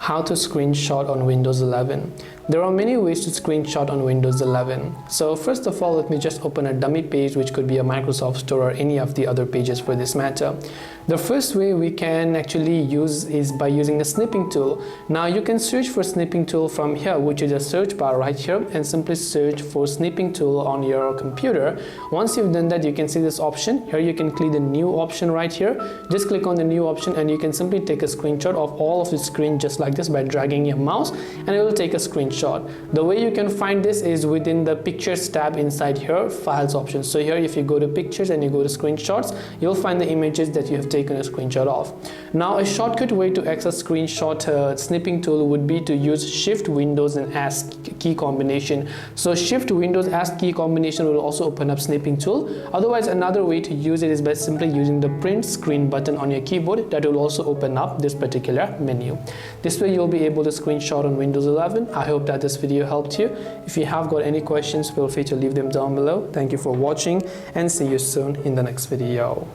How to screenshot on Windows 11. There are many ways to screenshot on Windows 11. So first of all, let me just open a dummy page, which could be a Microsoft Store or any of the other pages for this matter. The first way we can actually use is by using a snipping tool. Now you can search for snipping tool from here, which is a search bar right here, and simply search for snipping tool on your computer. Once you've done that, you can see this option. Here you can click the new option right here. Just click on the new option and you can simply take a screenshot of all of the screen just like this by dragging your mouse, and it will take a screenshot. The way you can find this is within the pictures tab inside here, files option. So here if you go to pictures and you go to screenshots, you'll find the images that you have taken a screenshot of. Now a shortcut way to access screenshot snipping tool would be to use Shift Windows and S key combination. So Shift Windows S key combination will also open up snipping tool. Otherwise, another way to use it is by simply using the print screen button on your keyboard. That will also open up this particular menu. This way you'll be able to screenshot on Windows 11. I hope that this video helped you. If you have got any questions, feel free to leave them down below. Thank you for watching and see you soon in the next video.